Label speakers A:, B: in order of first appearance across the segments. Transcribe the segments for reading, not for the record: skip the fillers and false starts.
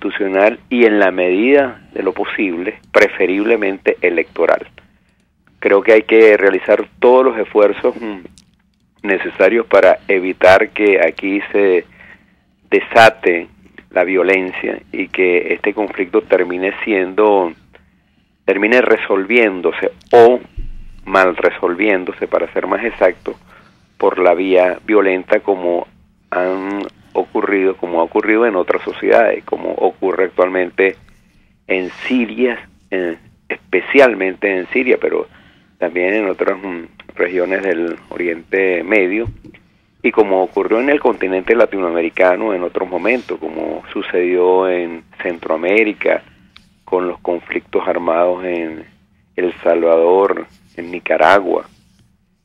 A: institucional y en la medida de lo posible, preferiblemente electoral. Creo que hay que realizar todos los esfuerzos necesarios para evitar que aquí se desate la violencia y que este conflicto termine resolviéndose o mal resolviéndose, para ser más exacto, por la vía violenta, como ha ocurrido en otras sociedades, como ocurre actualmente en Siria, especialmente en Siria, pero también en otras regiones del Oriente Medio, y como ocurrió en el continente latinoamericano en otros momentos, como sucedió en Centroamérica, con los conflictos armados en El Salvador, en Nicaragua,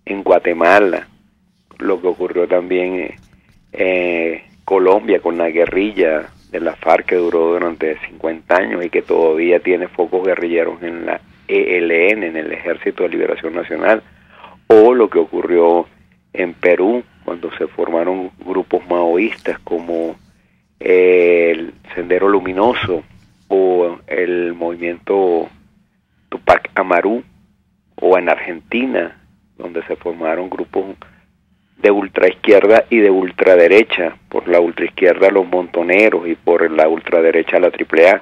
A: en Guatemala, lo que ocurrió también en Colombia con la guerrilla de la FARC, que duró durante 50 años y que todavía tiene focos guerrilleros en la ELN, en el Ejército de Liberación Nacional, o lo que ocurrió en Perú, cuando se formaron grupos maoístas como el Sendero Luminoso o el movimiento Tupac Amaru, o en Argentina, donde se formaron grupos de ultraizquierda y de ultraderecha, por la ultraizquierda los Montoneros y por la ultraderecha la AAA.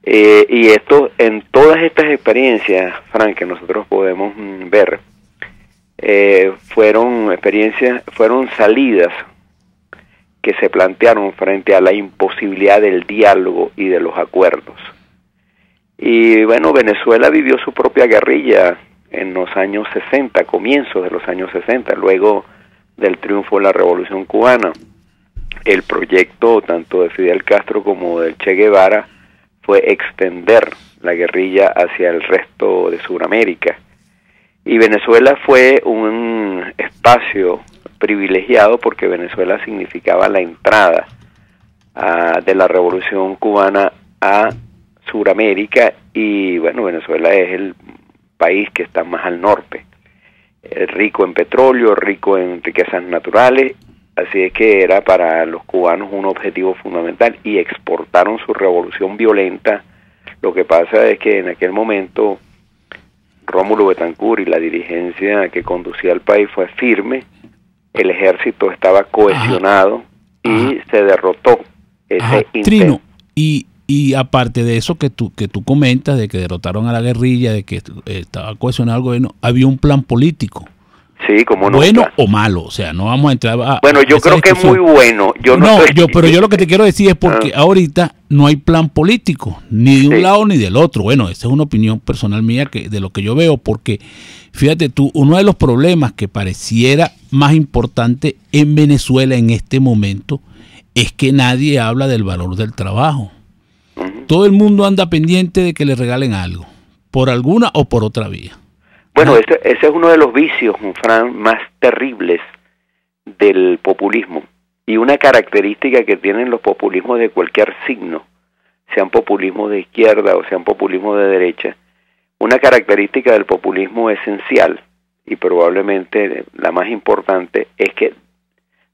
A: Y esto, en todas estas experiencias, Frank, que nosotros podemos ver, fueron salidas que se plantearon frente a la imposibilidad del diálogo y de los acuerdos. Y bueno, Venezuela vivió su propia guerrilla en los años 60, comienzos de los años 60, luego del triunfo de la Revolución Cubana. El proyecto tanto de Fidel Castro como del Che Guevara fue extender la guerrilla hacia el resto de Sudamérica. Y Venezuela fue un espacio privilegiado porque Venezuela significaba la entrada de la Revolución Cubana a Sudamérica, y bueno, Venezuela es el país que está más al norte, rico en petróleo, rico en riquezas naturales, así es que era para los cubanos un objetivo fundamental y exportaron su revolución violenta. Lo que pasa es que en aquel momento Rómulo Betancourt y la dirigencia que conducía al país fue firme, el ejército estaba cohesionado y se derrotó ese intento.
B: Trino, y aparte de eso que tú comentas, de que derrotaron a la guerrilla, de que estaba cohesionado el gobierno, había un plan político.
A: Sí, como no.
B: Bueno o malo, o sea, no vamos a entrar a...
A: Bueno, yo creo que es muy bueno.
B: Pero yo lo que te quiero decir es porque ahorita no hay plan político, ni de un lado ni del otro. Bueno, esa es una opinión personal mía de lo que yo veo, porque fíjate tú, uno de los problemas que pareciera más importante en Venezuela en este momento es que nadie habla del valor del trabajo. Todo el mundo anda pendiente de que le regalen algo, por alguna o por otra vía.
A: Bueno, ese es uno de los vicios, Fran, más terribles del populismo, y una característica que tienen los populismos de cualquier signo, sean populismos de izquierda o sean populismos de derecha. Una característica del populismo esencial, y probablemente la más importante, es que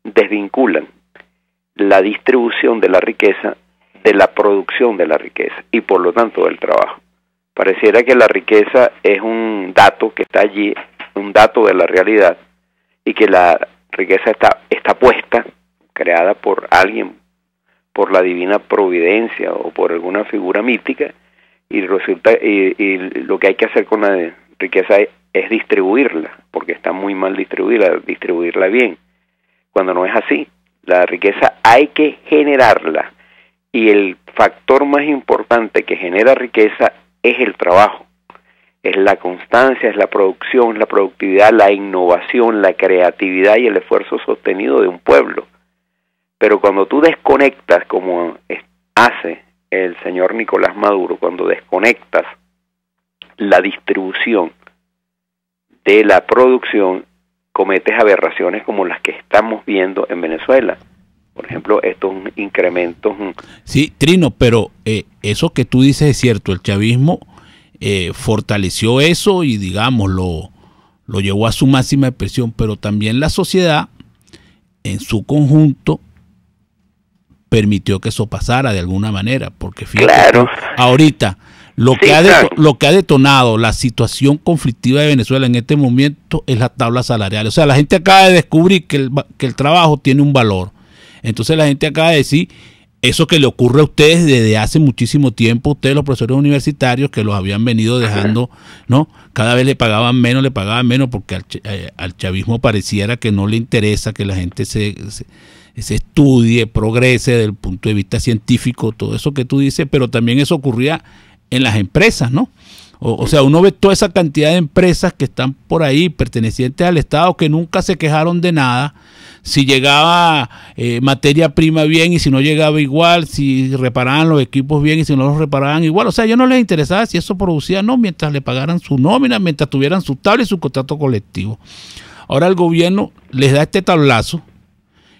A: desvinculan la distribución de la riqueza de la producción de la riqueza y por lo tanto del trabajo. Pareciera que la riqueza es un dato que está allí, un dato de la realidad, y que la riqueza está puesta, creada por alguien, por la divina providencia o por alguna figura mítica, y resulta y lo que hay que hacer con la riqueza es distribuirla, porque está muy mal distribuirla bien. Cuando no es así, la riqueza hay que generarla, y el factor más importante que genera riqueza es el trabajo, es la constancia, es la producción, la productividad, la innovación, la creatividad y el esfuerzo sostenido de un pueblo. Pero cuando tú desconectas, como hace el señor Nicolás Maduro, cuando desconectas la distribución de la producción, cometes aberraciones como las que estamos viendo en Venezuela. Por ejemplo, estos incrementos...
B: Sí, Trino, pero eso que tú dices es cierto. El chavismo fortaleció eso y, digamos, lo llevó a su máxima expresión, pero también la sociedad, en su conjunto, permitió que eso pasara de alguna manera, porque fíjate,
A: claro,
B: ahorita lo que ha detonado la situación conflictiva de Venezuela en este momento es la tabla salarial. O sea, la gente acaba de descubrir que el trabajo tiene un valor. Entonces la gente acaba de decir eso que le ocurre a ustedes desde hace muchísimo tiempo, ustedes los profesores universitarios que los habían venido dejando, ¿no? Cada vez le pagaban menos, porque al chavismo pareciera que no le interesa que la gente se estudie, progrese desde el punto de vista científico, todo eso que tú dices, pero también eso ocurría en las empresas, ¿no? O sea, uno ve toda esa cantidad de empresas que están por ahí, pertenecientes al Estado, que nunca se quejaron de nada, si llegaba materia prima bien y si no llegaba igual, si reparaban los equipos bien y si no los reparaban igual. O sea, a ellos no les interesaba si eso producía, no, mientras le pagaran su nómina, mientras tuvieran su tabla y su contrato colectivo. Ahora el gobierno les da este tablazo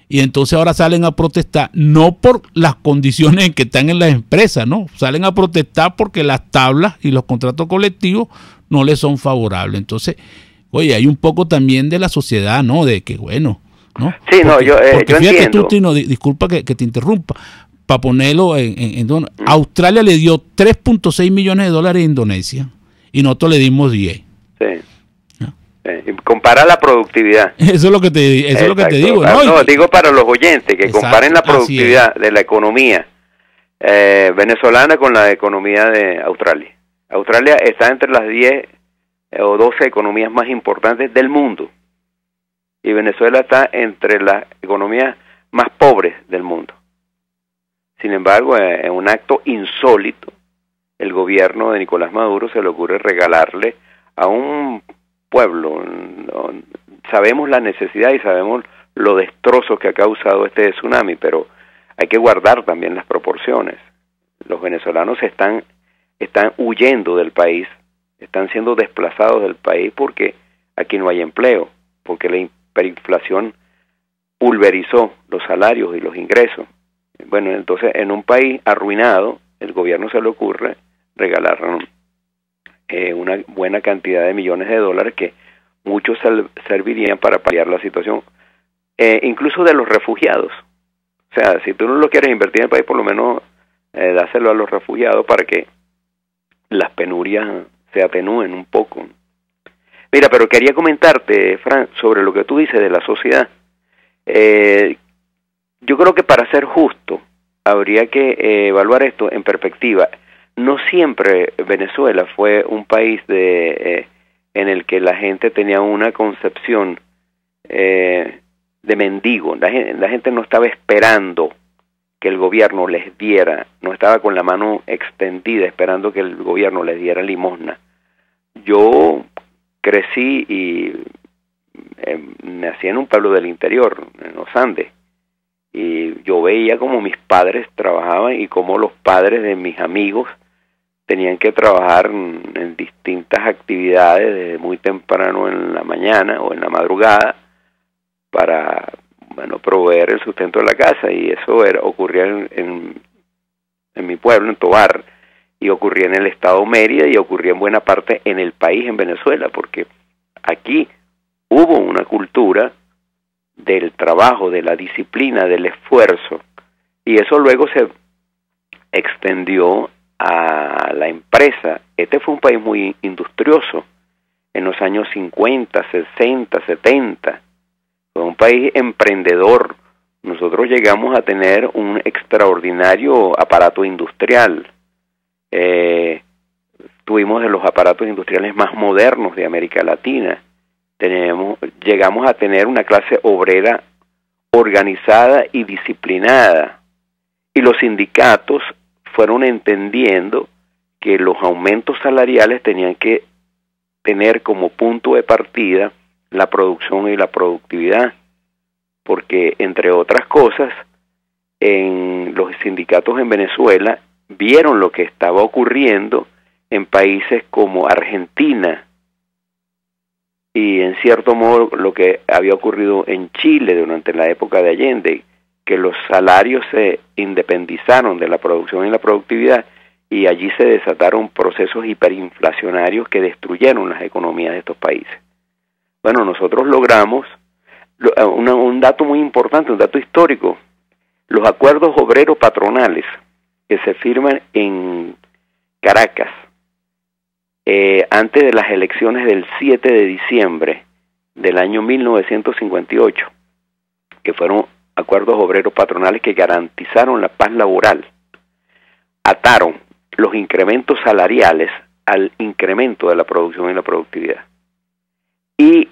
B: y entonces ahora salen a protestar, no por las condiciones en que están en las empresas, no, salen a protestar porque las tablas y los contratos colectivos no les son favorables. Entonces, oye, hay un poco también de la sociedad, ¿no? De que, bueno, ¿no?
A: Sí,
B: porque,
A: yo
B: fíjate
A: entiendo.
B: tú, Tino, disculpa que te interrumpa, para ponerlo Australia le dio 3.6 millones de dólares a Indonesia y nosotros le dimos 10.
A: Sí. Compara la productividad.
B: Eso es lo que te digo.
A: No, digo para los oyentes, que comparen la productividad de la economía venezolana con la economía de Australia. Australia está entre las 10 o 12 economías más importantes del mundo. Y Venezuela está entre las economías más pobres del mundo. Sin embargo, en un acto insólito, el gobierno de Nicolás Maduro se le ocurre regalarle a un pueblo. Sabemos la necesidad y sabemos lo destrozos que ha causado este tsunami, pero hay que guardar también las proporciones. Los venezolanos están huyendo del país, están siendo desplazados del país porque aquí no hay empleo, porque la hiperinflación pulverizó los salarios y los ingresos. Bueno, entonces en un país arruinado, el gobierno se le ocurre regalar una buena cantidad de millones de dólares que muchos servirían para paliar la situación, incluso de los refugiados. O sea, si tú no lo quieres invertir en el país, por lo menos dáselo a los refugiados para que las penurias se atenúen un poco. Mira, pero quería comentarte, Fran, sobre lo que tú dices de la sociedad. Yo creo que para ser justo, habría que evaluar esto en perspectiva. No siempre Venezuela fue un país en el que la gente tenía una concepción de mendigo. La gente no estaba esperando que el gobierno les diera, no estaba con la mano extendida esperando que el gobierno les diera limosna. Yo crecí y nací en un pueblo del interior, en los Andes, y yo veía como mis padres trabajaban y como los padres de mis amigos tenían que trabajar en distintas actividades desde muy temprano en la mañana o en la madrugada para, bueno, proveer el sustento de la casa, y eso ocurría en mi pueblo, en Tobar, y ocurría en el estado Mérida y ocurría en buena parte en el país, en Venezuela, porque aquí hubo una cultura del trabajo, de la disciplina, del esfuerzo, y eso luego se extendió a la empresa. Este fue un país muy industrioso en los años 50, 60, 70. Fue un país emprendedor. Nosotros llegamos a tener un extraordinario aparato industrial. Tuvimos de los aparatos industriales más modernos de América Latina. Llegamos a tener una clase obrera organizada y disciplinada. Y los sindicatos fueron entendiendo que los aumentos salariales tenían que tener como punto de partida la producción y la productividad, porque entre otras cosas, en los sindicatos en Venezuela vieron lo que estaba ocurriendo en países como Argentina y en cierto modo lo que había ocurrido en Chile durante la época de Allende, que los salarios se independizaron de la producción y la productividad, y allí se desataron procesos hiperinflacionarios que destruyeron las economías de estos países. Bueno, nosotros logramos un dato muy importante, un dato histórico. Los acuerdos obreros patronales que se firman en Caracas antes de las elecciones del 7 de diciembre del año 1958, que fueron acuerdos obreros patronales que garantizaron la paz laboral, ataron los incrementos salariales al incremento de la producción y la productividad. Y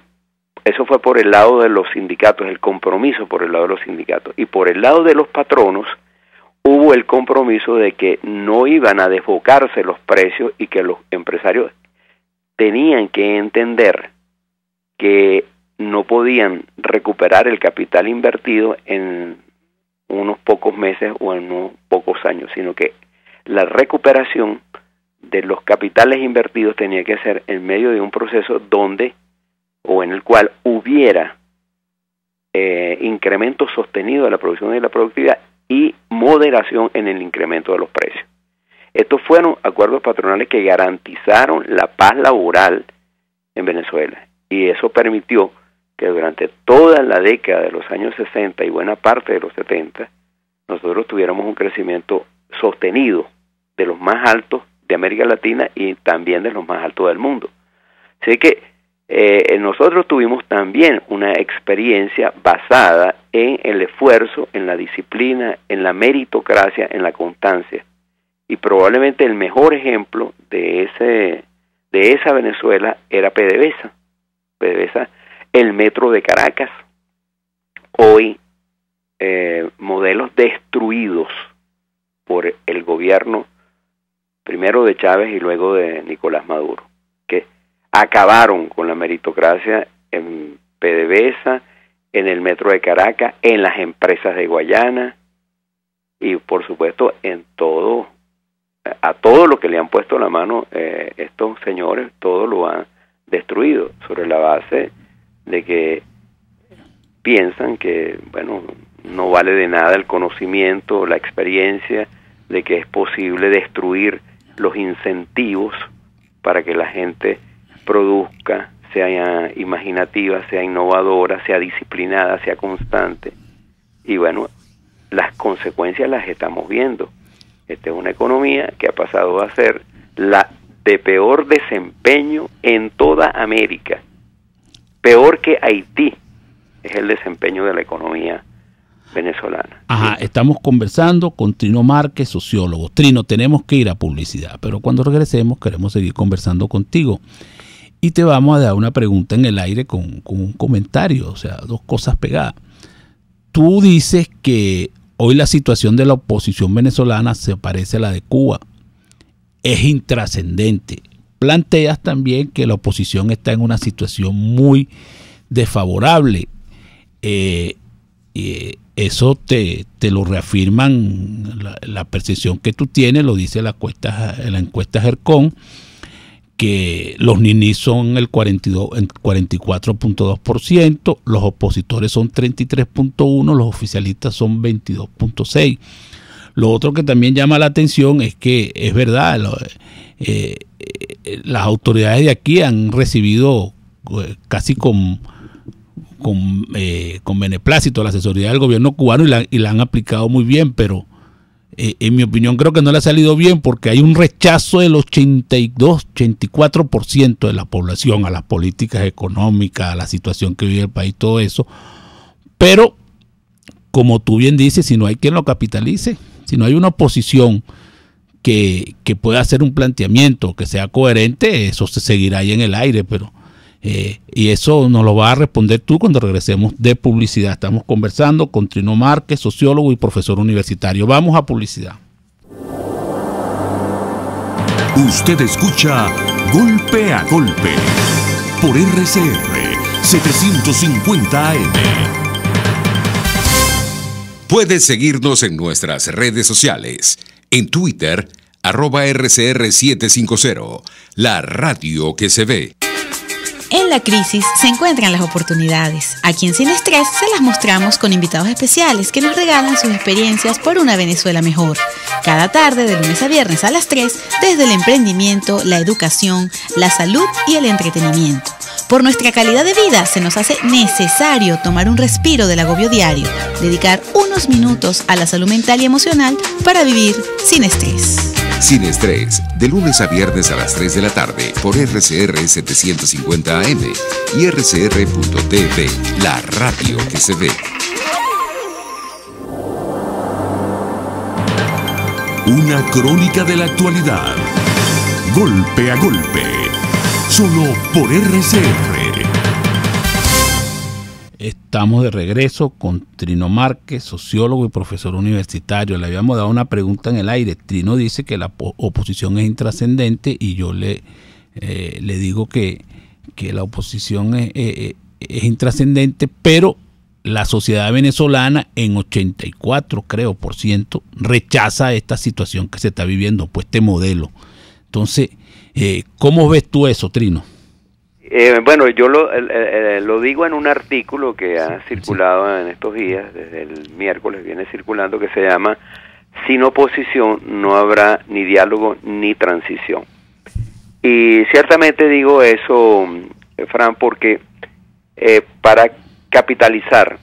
A: eso fue por el lado de los sindicatos, el compromiso por el lado de los sindicatos. Y por el lado de los patronos hubo el compromiso de que no iban a desbocarse los precios y que los empresarios tenían que entender que no podían recuperar el capital invertido en unos pocos meses o en unos pocos años, sino que la recuperación de los capitales invertidos tenía que ser en medio de un proceso donde o en el cual hubiera incremento sostenido de la producción y la productividad y moderación en el incremento de los precios. Estos fueron acuerdos patronales que garantizaron la paz laboral en Venezuela, y eso permitió que durante toda la década de los años 60 y buena parte de los 70 nosotros tuviéramos un crecimiento sostenido de los más altos de América Latina y también de los más altos del mundo. Así que nosotros tuvimos también una experiencia basada en el esfuerzo, en la disciplina, en la meritocracia, en la constancia. Y probablemente el mejor ejemplo de esa Venezuela era PDVSA. PDVSA, el metro de Caracas. Hoy, modelos destruidos por el gobierno, primero de Chávez y luego de Nicolás Maduro, que acabaron con la meritocracia en PDVSA, en el metro de Caracas, en las empresas de Guayana y por supuesto a todo lo que le han puesto la mano estos señores, todo lo han destruido sobre la base de que piensan que, bueno, no vale de nada el conocimiento, la experiencia, de que es posible destruir los incentivos para que la gente produzca, sea imaginativa, sea innovadora, sea disciplinada, sea constante. Y bueno, las consecuencias las estamos viendo. Esta es una economía que ha pasado a ser la de peor desempeño en toda América. Peor que Haití es el desempeño de la economía venezolana.
B: Ajá, estamos conversando con Trino Márquez, sociólogo. Trino, tenemos que ir a publicidad, pero cuando regresemos queremos seguir conversando contigo. Y te vamos a dar una pregunta en el aire con un comentario, o sea, dos cosas pegadas. Tú dices que hoy la situación de la oposición venezolana se parece a la de Cuba. Es intrascendente. Planteas también que la oposición está en una situación muy desfavorable. Eso te lo reafirman la percepción que tú tienes, lo dice la encuesta Gercón, que los ninis son el 44.2%, los opositores son 33.1%, los oficialistas son 22.6%. Lo otro que también llama la atención es que es verdad, las autoridades de aquí han recibido casi con beneplácito la asesoría del gobierno cubano y la han aplicado muy bien, pero en mi opinión creo que no le ha salido bien porque hay un rechazo del 84% de la población a las políticas económicas, a la situación que vive el país, todo eso. Pero, como tú bien dices, si no hay quien lo capitalice, si no hay una oposición que pueda hacer un planteamiento que sea coherente, eso se seguirá ahí en el aire, pero y eso nos lo va a responder tú cuando regresemos de publicidad. Estamos conversando con Trino Márquez, sociólogo y profesor universitario. Vamos a publicidad.
C: Usted escucha Golpe a Golpe por RCR 750 AM. Puedes seguirnos en nuestras redes sociales. En Twitter, @RCR750, la radio que se ve.
D: En la crisis se encuentran las oportunidades. Aquí en Sin Estrés se las mostramos con invitados especiales que nos regalan sus experiencias por una Venezuela mejor. Cada tarde, de lunes a viernes a las 3, desde el emprendimiento, la educación, la salud y el entretenimiento. Por nuestra calidad de vida se nos hace necesario tomar un respiro del agobio diario, dedicar unos minutos a la salud mental y emocional para vivir sin estrés.
C: Sin estrés, de lunes a viernes a las 3 de la tarde por RCR 750 AM y rcr.tv, la radio que se ve. Una crónica de la actualidad, golpe a golpe, solo por RCR.
B: Estamos de regreso con Trino Márquez, sociólogo y profesor universitario. Le habíamos dado una pregunta en el aire. Trino dice que la oposición es intrascendente y yo le digo que la oposición es intrascendente, pero la sociedad venezolana en 84% rechaza esta situación que se está viviendo, pues este modelo. Entonces, ¿cómo ves tú eso, Trino?
A: Bueno, yo lo digo en un artículo que ha circulado en estos días, desde el miércoles viene circulando, que se llama "Sin oposición no habrá ni diálogo ni transición". Y ciertamente digo eso, Fran, porque para capitalizar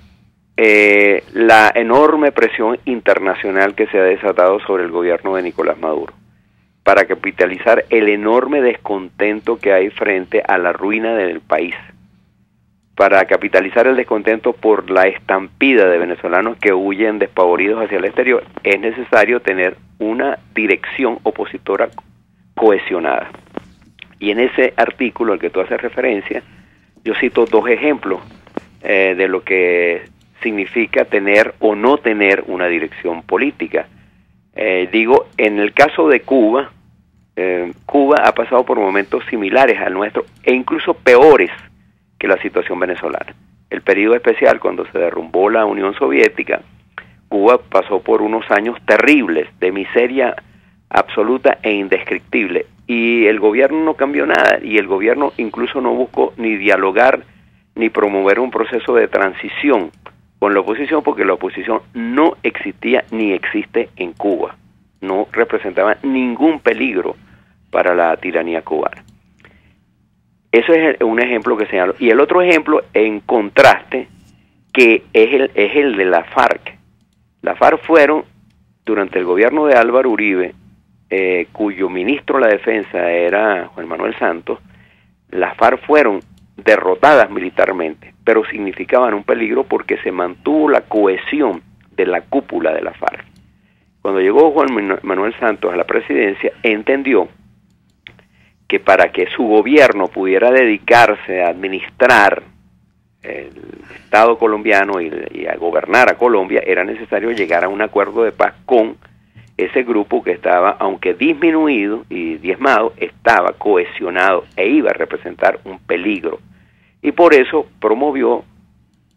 A: la enorme presión internacional que se ha desatado sobre el gobierno de Nicolás Maduro, para capitalizar el enorme descontento que hay frente a la ruina del país, para capitalizar el descontento por la estampida de venezolanos que huyen despavoridos hacia el exterior, es necesario tener una dirección opositora cohesionada. Y en ese artículo al que tú haces referencia, yo cito dos ejemplos de lo que significa tener o no tener una dirección política. Digo, en el caso de Cuba, Cuba ha pasado por momentos similares al nuestro e incluso peores que la situación venezolana. El periodo especial, cuando se derrumbó la Unión Soviética, Cuba pasó por unos años terribles de miseria absoluta e indescriptible, y el gobierno no cambió nada, y el gobierno incluso no buscó ni dialogar ni promover un proceso de transición con la oposición, porque la oposición no existía ni existe en Cuba, no representaba ningún peligro para la tiranía cubana. Eso es un ejemplo que señalo. Y el otro ejemplo, en contraste, que es el de la FARC. La FARC fueron, durante el gobierno de Álvaro Uribe, cuyo ministro de la Defensa era Juan Manuel Santos, las FARC fueron derrotadas militarmente, pero significaban un peligro porque se mantuvo la cohesión de la cúpula de la FARC. Cuando llegó Juan Manuel Santos a la presidencia, entendió que para que su gobierno pudiera dedicarse a administrar el Estado colombiano y a gobernar a Colombia, era necesario llegar a un acuerdo de paz con ese grupo que estaba, aunque disminuido y diezmado, estaba cohesionado e iba a representar un peligro. Y por eso promovió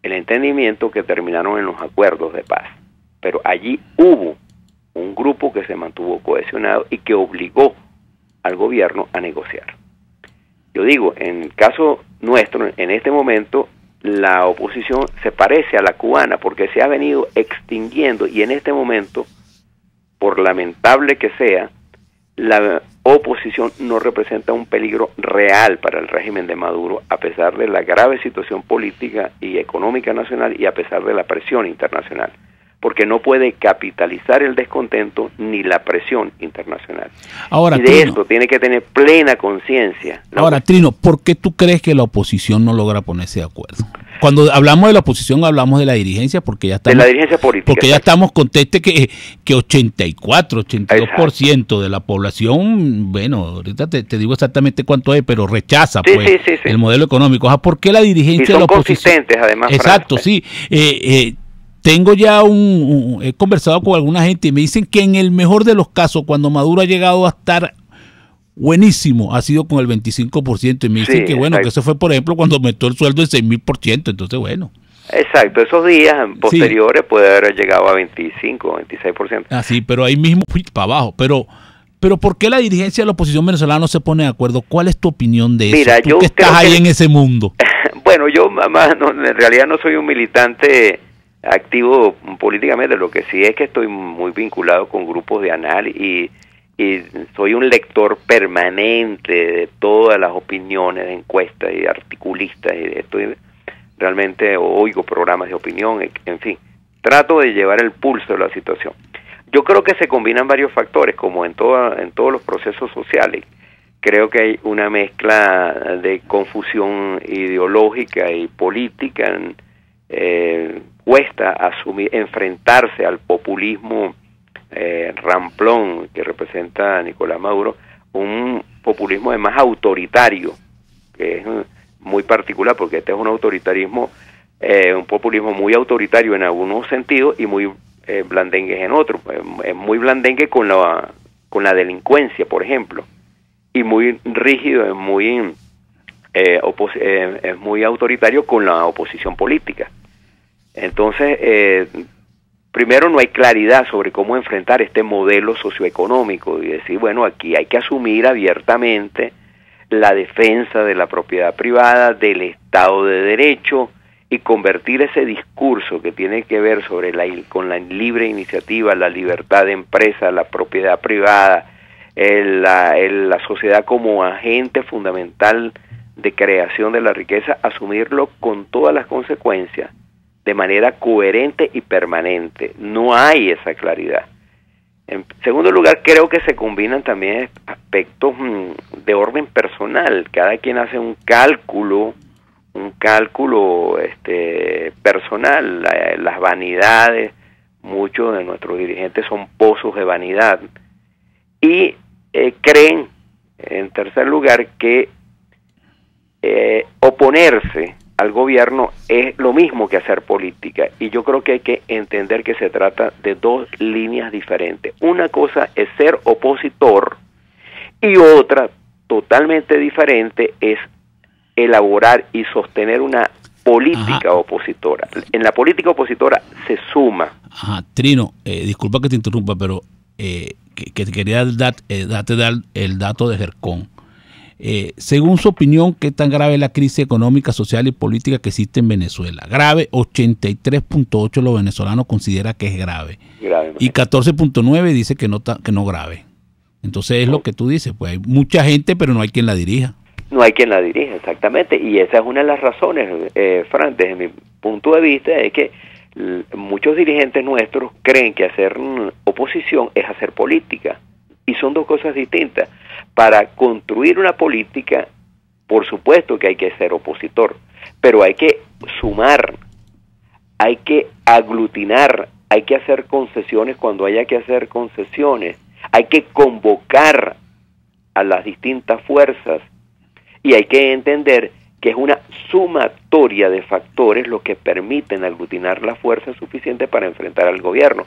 A: el entendimiento que terminaron en los acuerdos de paz. Pero allí hubo un grupo que se mantuvo cohesionado y que obligó al gobierno a negociar. Yo digo, en el caso nuestro, en este momento, la oposición se parece a la cubana porque se ha venido extinguiendo, y en este momento, por lamentable que sea, la oposición no representa un peligro real para el régimen de Maduro, a pesar de la grave situación política y económica nacional y a pesar de la presión internacional, porque no puede capitalizar el descontento ni la presión internacional.
B: Ahora,
A: y de
B: Trino,
A: esto tiene que tener plena conciencia.
B: Ahora, Trino, ¿por qué tú crees que la oposición no logra ponerse de acuerdo? Cuando hablamos de la oposición hablamos de la dirigencia, porque ya estamos,
A: de la dirigencia política,
B: porque ya estamos conteste que 82% de la población, bueno, ahorita te digo exactamente cuánto es, pero rechaza el modelo económico. ¿Por qué la dirigencia de la oposición?
A: Consistentes, además.
B: Exacto, sí. Tengo ya he conversado con alguna gente y me dicen que en el mejor de los casos, cuando Maduro ha llegado a estar buenísimo, ha sido con el 25%, y me dicen que bueno, que eso fue, por ejemplo, cuando aumentó el sueldo en 6.000%, entonces bueno.
A: Exacto, esos días posteriores puede haber llegado a 25, 26%.
B: Ah, sí, pero ahí mismo para abajo. Pero ¿por qué la dirigencia de la oposición venezolana no se pone de acuerdo? ¿Cuál es tu opinión de eso?
A: Mira,
B: Tú que estás ahí en ese mundo.
A: Bueno, yo en realidad no soy un militante activo políticamente, lo que sí es que estoy muy vinculado con grupos de análisis y soy un lector permanente de todas las opiniones de encuestas y de articulistas, y estoy realmente, oigo programas de opinión, en fin, trato de llevar el pulso de la situación. Yo creo que se combinan varios factores, como en todos los procesos sociales. Creo que hay una mezcla de confusión ideológica y política. Cuesta enfrentarse al populismo ramplón que representa a Nicolás Maduro, un populismo además autoritario, que es muy particular, porque este es un autoritarismo, un populismo muy autoritario en algunos sentidos y muy blandengue en otros. Es muy blandengue con la delincuencia, por ejemplo, y muy rígido, es muy autoritario con la oposición política. Entonces, primero no hay claridad sobre cómo enfrentar este modelo socioeconómico y decir, bueno, aquí hay que asumir abiertamente la defensa de la propiedad privada, del Estado de Derecho, y convertir ese discurso que tiene que ver con la libre iniciativa, la libertad de empresa, la propiedad privada, la sociedad como agente fundamental de creación de la riqueza, asumirlo con todas las consecuencias, de manera coherente y permanente. No hay esa claridad. En segundo lugar, creo que se combinan también aspectos de orden personal. Cada quien hace un cálculo personal, las vanidades. Muchos de nuestros dirigentes son pozos de vanidad y creen, en tercer lugar, que oponerse al gobierno es lo mismo que hacer política, y yo creo que hay que entender que se trata de dos líneas diferentes. Una cosa es ser opositor y otra totalmente diferente es elaborar y sostener una política opositora. En la política opositora se suma.
B: Trino, disculpa que te interrumpa, pero que quería darte el dato de Gercón. Según su opinión, ¿qué tan grave es la crisis económica, social y política que existe en Venezuela? Grave, 83.8% de los venezolanos considera que es grave. Y 14.9% dice que no grave. Entonces es lo que tú dices, pues hay mucha gente, pero no hay quien la dirija.
A: No hay quien la dirija, exactamente, y esa es una de las razones, Fran, desde mi punto de vista, es que muchos dirigentes nuestros creen que hacer oposición es hacer política, y son dos cosas distintas. Para construir una política, por supuesto que hay que ser opositor, pero hay que sumar, hay que aglutinar, hay que hacer concesiones cuando haya que hacer concesiones, hay que convocar a las distintas fuerzas, y hay que entender que es una sumatoria de factores lo que permiten aglutinar la fuerza suficiente para enfrentar al gobierno.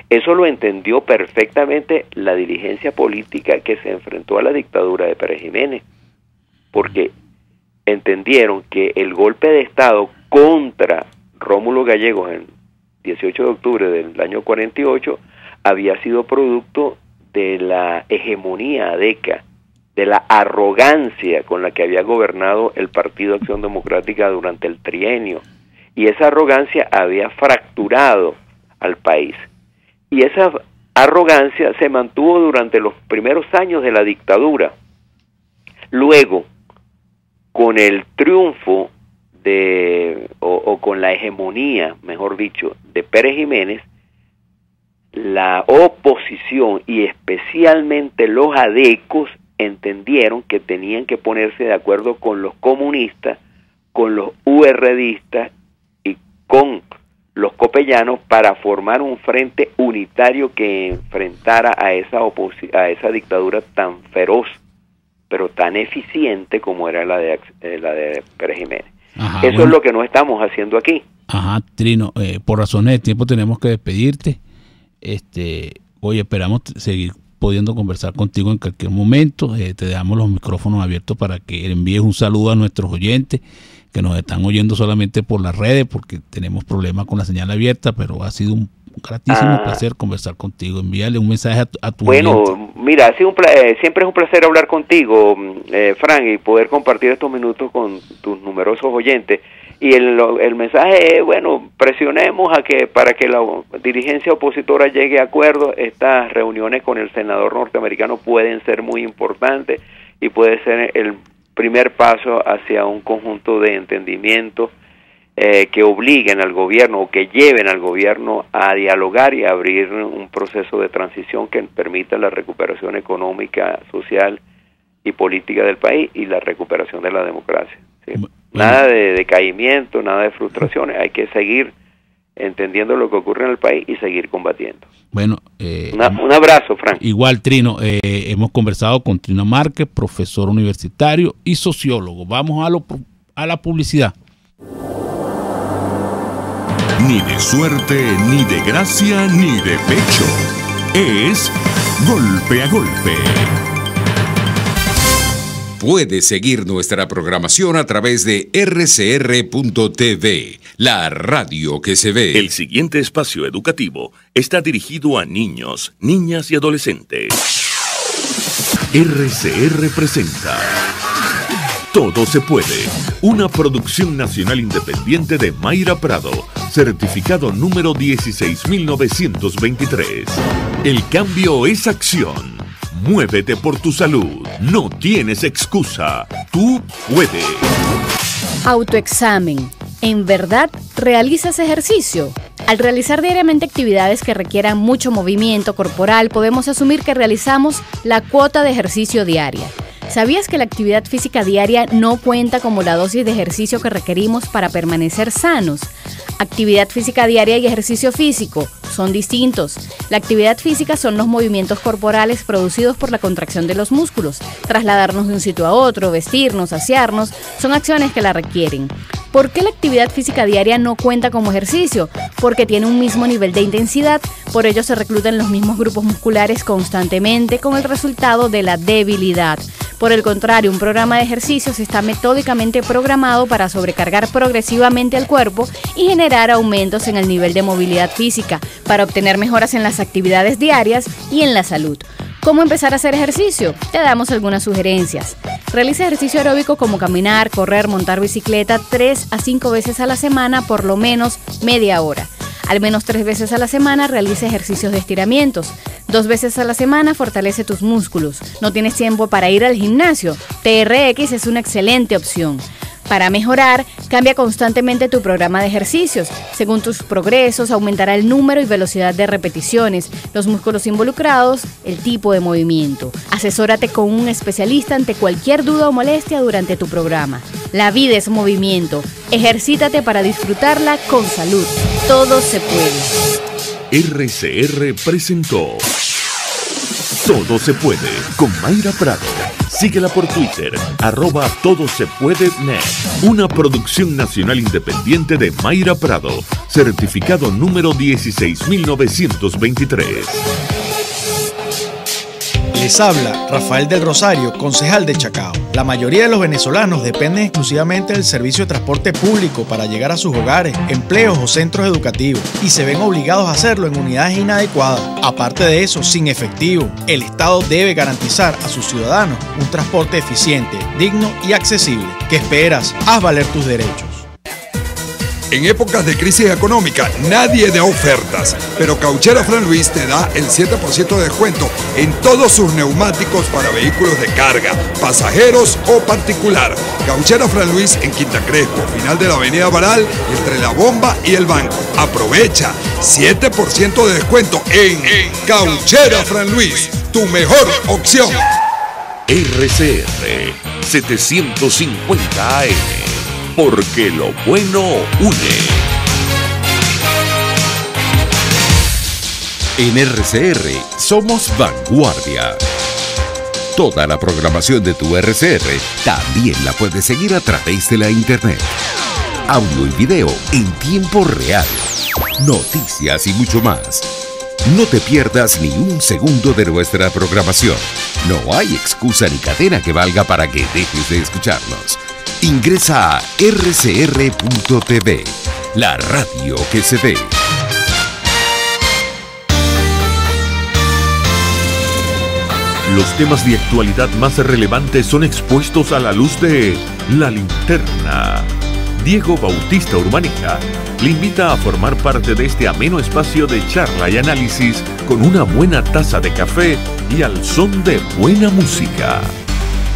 A: Eso lo entendió perfectamente la dirigencia política que se enfrentó a la dictadura de Pérez Jiménez, porque entendieron que el golpe de Estado contra Rómulo Gallegos en 18 de octubre del año 48 había sido producto de la hegemonía adeca, de la arrogancia con la que había gobernado el Partido Acción Democrática durante el trienio, y esa arrogancia había fracturado al país, y esa arrogancia se mantuvo durante los primeros años de la dictadura. Luego, con el triunfo o con la hegemonía, mejor dicho, de Pérez Jiménez, la oposición y especialmente los adecos entendieron que tenían que ponerse de acuerdo con los comunistas, con los URDistas y con los copellanos para formar un frente unitario que enfrentara a esa dictadura tan feroz, pero tan eficiente como era la de Pérez Jiménez. Eso es lo que no estamos haciendo aquí.
B: Trino, por razones de tiempo tenemos que despedirte. Hoy esperamos seguir pudiendo conversar contigo en cualquier momento. Te damos los micrófonos abiertos para que envíes un saludo a nuestros oyentes que nos están oyendo solamente por las redes, porque tenemos problemas con la señal abierta, pero ha sido un gratísimo placer conversar contigo. Envíale un mensaje a tu
A: Bueno,
B: oyente.
A: mira, siempre es un placer hablar contigo, Frank, y poder compartir estos minutos con tus numerosos oyentes. Y el mensaje es, bueno, presionemos para que la dirigencia opositora llegue a acuerdo. Estas reuniones con el senador norteamericano pueden ser muy importantes y puede ser el primer paso hacia un conjunto de entendimientos que obliguen al gobierno o que lleven al gobierno a dialogar y a abrir un proceso de transición que permita la recuperación económica, social y política del país y la recuperación de la democracia. ¿Sí? Bueno. Nada de decaimiento, nada de frustraciones, hay que seguir entendiendo lo que ocurre en el país y seguir combatiendo.
B: Bueno,
A: un abrazo, Frank.
B: Igual, Trino, hemos conversado con Trino Márquez, profesor universitario y sociólogo. Vamos a la publicidad.
C: Ni de suerte, ni de gracia, ni de pecho. Es Golpe a Golpe. Puedes seguir nuestra programación a través de rcr.tv, la radio que se ve.
E: El siguiente espacio educativo está dirigido a niños, niñas y adolescentes. RCR presenta Todo se puede, una producción nacional independiente de Mayra Prado, certificado número 16923. El cambio es acción. Muévete por tu salud. No tienes excusa. Tú puedes.
F: Autoexamen. ¿En verdad realizas ejercicio? Al realizar diariamente actividades que requieran mucho movimiento corporal, podemos asumir que realizamos la cuota de ejercicio diaria. ¿Sabías que la actividad física diaria no cuenta como la dosis de ejercicio que requerimos para permanecer sanos? Actividad física diaria y ejercicio físico son distintos. La actividad física son los movimientos corporales producidos por la contracción de los músculos. Trasladarnos de un sitio a otro, vestirnos, asearnos, son acciones que la requieren. ¿Por qué la actividad física diaria no cuenta como ejercicio? Porque tiene un mismo nivel de intensidad, por ello se reclutan los mismos grupos musculares constantemente con el resultado de la debilidad. Por el contrario, un programa de ejercicios está metódicamente programado para sobrecargar progresivamente al cuerpo y generar aumentos en el nivel de movilidad física, para obtener mejoras en las actividades diarias y en la salud. ¿Cómo empezar a hacer ejercicio? Te damos algunas sugerencias. Realiza ejercicio aeróbico como caminar, correr, montar bicicleta 3 a 5 veces a la semana por lo menos media hora. Al menos 3 veces a la semana realiza ejercicios de estiramientos. 2 veces a la semana fortalece tus músculos. ¿No tienes tiempo para ir al gimnasio? TRX es una excelente opción. Para mejorar, cambia constantemente tu programa de ejercicios. Según tus progresos, aumentará el número y velocidad de repeticiones, los músculos involucrados, el tipo de movimiento. Asesórate con un especialista ante cualquier duda o molestia durante tu programa. La vida es movimiento. Ejercítate para disfrutarla con salud. Todo se puede.
E: RCR presentó Todo se puede con Mayra Prado. Síguela por Twitter, @todosepuede.net. Una producción nacional independiente de Mayra Prado, certificado número 16923.
G: Les habla Rafael del Rosario, concejal de Chacao. La mayoría de los venezolanos dependen exclusivamente del servicio de transporte público para llegar a sus hogares, empleos o centros educativos y se ven obligados a hacerlo en unidades inadecuadas. Aparte de eso, sin efectivo, el Estado debe garantizar a sus ciudadanos un transporte eficiente, digno y accesible. ¿Qué esperas? Haz valer tus derechos.
H: En épocas de crisis económica nadie da ofertas, pero Cauchera Fran Luis te da el 7% de descuento en todos sus neumáticos para vehículos de carga, pasajeros o particular. Cauchera Fran Luis en Quinta Crespo, final de la avenida Baral, entre la bomba y el banco. Aprovecha, 7% de descuento en Cauchera Fran Luis, tu mejor opción.
E: RCR 750 AM. Porque lo bueno une.
C: En RCR somos vanguardia. Toda la programación de tu RCR también la puedes seguir a través de la internet. Audio y video en tiempo real. Noticias y mucho más. No te pierdas ni un segundo de nuestra programación. No hay excusa ni cadena que valga para que dejes de escucharnos. Ingresa a rcr.tv, la radio que se ve.
E: Los temas de actualidad más relevantes son expuestos a la luz de La Linterna. Diego Bautista Urbaneja le invita a formar parte de este ameno espacio de charla y análisis con una buena taza de café y al son de buena música.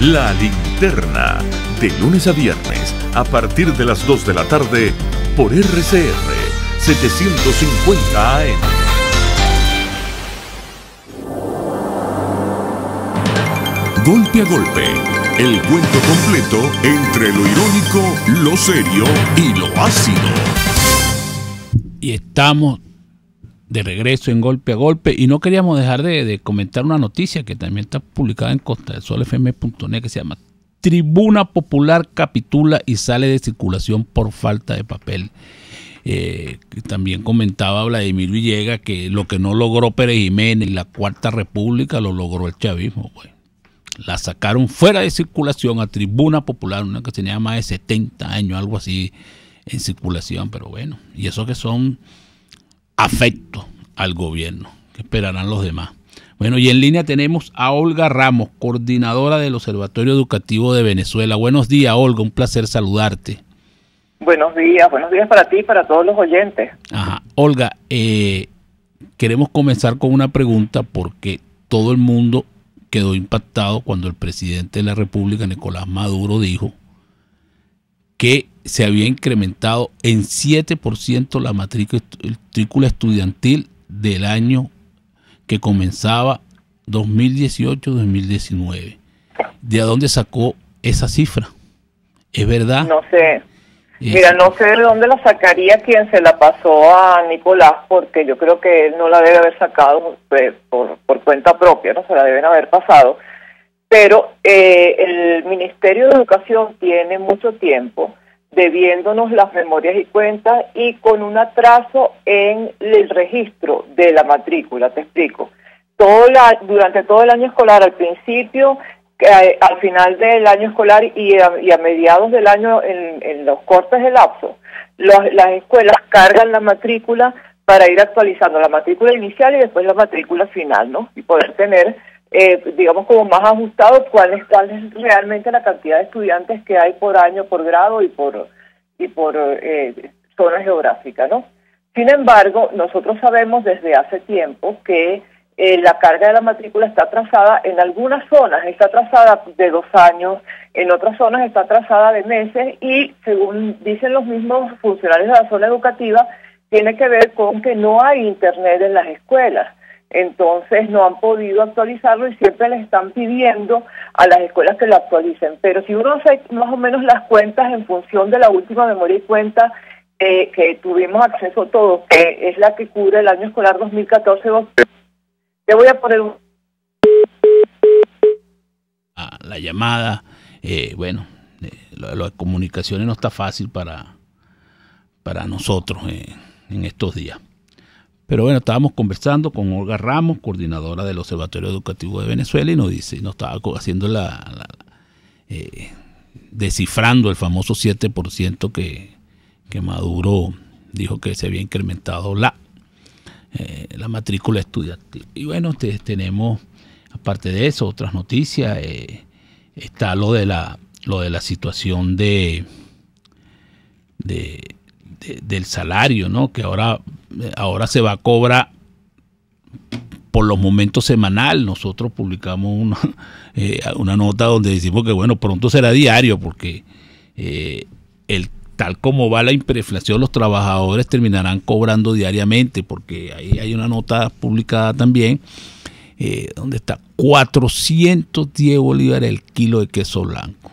E: La Linterna, de lunes a viernes, a partir de las 2 de la tarde, por RCR 750 AM.
C: Golpe a golpe, el cuento completo entre lo irónico, lo serio y lo ácido.
B: Y estamos de regreso en Golpe a Golpe y no queríamos dejar de comentar una noticia que también está publicada en costadelsolfm.net que se llama Tribuna Popular capitula y sale de circulación por falta de papel. También comentaba Vladimir Villegas que lo que no logró Pérez Jiménez y la Cuarta República lo logró el chavismo, güey. La sacaron fuera de circulación a Tribuna Popular, una que tenía más de 70 años, algo así, en circulación, pero bueno, y eso que son afectos al gobierno, que esperarán los demás. Bueno, y en línea tenemos a Olga Ramos, coordinadora del Observatorio Educativo de Venezuela. Buenos días, Olga, un placer saludarte.
I: Buenos días para ti y para todos los oyentes.
B: Ajá, Olga, queremos comenzar con una pregunta porque todo el mundo quedó impactado cuando el presidente de la República, Nicolás Maduro, dijo que se había incrementado en 7% la matrícula estudiantil del año que comenzaba 2018-2019. ¿De dónde sacó esa cifra? ¿Es verdad?
I: No sé. Mira, no sé de dónde la sacaría quien se la pasó a Nicolás, porque yo creo que él no la debe haber sacado por cuenta propia, no se la deben haber pasado. Pero el Ministerio de Educación tiene mucho tiempo debiéndonos las memorias y cuentas y con un atraso en el registro de la matrícula. Te explico. Durante todo el año escolar, al principio, al final del año escolar y a mediados del año, en los cortes de lapso, las escuelas cargan la matrícula para ir actualizando la matrícula inicial y después la matrícula final, ¿no? Y poder tener, digamos, como más ajustado cuál es realmente la cantidad de estudiantes que hay por año, por grado y por zona geográfica, ¿no? Sin embargo, nosotros sabemos desde hace tiempo que la carga de la matrícula está atrasada. En algunas zonas está atrasada de 2 años, en otras zonas está atrasada de meses y, según dicen los mismos funcionarios de la zona educativa, tiene que ver con que no hay internet en las escuelas. Entonces no han podido actualizarlo y siempre les están pidiendo a las escuelas que lo actualicen. Pero si uno hace más o menos las cuentas en función de la última memoria y cuenta que tuvimos acceso todos, que es la que cubre el año escolar 2014-2015, te voy a poner
B: la llamada. Bueno, las comunicaciones no está fácil para nosotros en estos días. Pero bueno, estábamos conversando con Olga Ramos, coordinadora del Observatorio Educativo de Venezuela, y nos estaba haciendo descifrando el famoso 7% que Maduro dijo que se había incrementado la matrícula estudiantil. Y bueno, tenemos, aparte de eso, otras noticias. Está lo de la situación del salario, ¿no? Que ahora se va a cobrar por los momentos semanal. Nosotros publicamos una nota donde decimos que bueno, pronto será diario, porque tal como va la hiperinflación, los trabajadores terminarán cobrando diariamente, porque ahí hay una nota publicada también donde está 410 bolívares el kilo de queso blanco.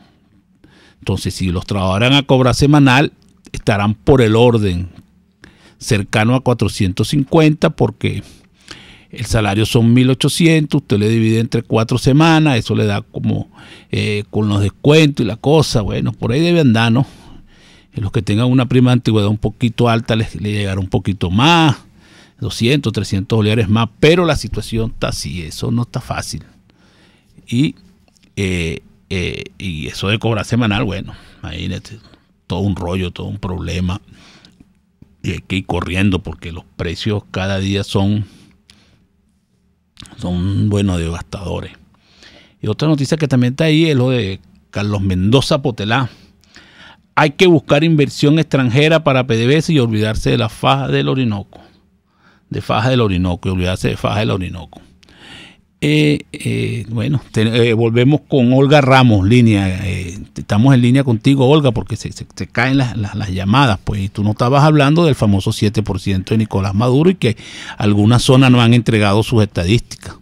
B: Entonces, si los trabajadores van a cobrar semanal, estarán por el orden cercano a 450, porque el salario son 1.800, usted le divide entre 4 semanas, eso le da como con los descuentos y la cosa, bueno, por ahí debe andar, ¿no? Los que tengan una prima de antigüedad un poquito alta le llegará un poquito más, 200, 300 bolívares más, pero la situación está así, eso no está fácil. Y eso de cobrar semanal, bueno, imagínate, todo un rollo, todo un problema, y hay que ir corriendo porque los precios cada día son bueno, devastadores. Y otra noticia que también está ahí es lo de Carlos Mendoza Potelá. Hay que buscar inversión extranjera para PDVSA y olvidarse de la faja del Orinoco. De faja del Orinoco y olvidarse de faja del Orinoco. Bueno, volvemos con Olga Ramos, línea. Estamos en línea contigo, Olga, porque se caen las llamadas, pues, y tú no estabas hablando del famoso 7% de Nicolás Maduro y que algunas zonas no han entregado sus estadísticas.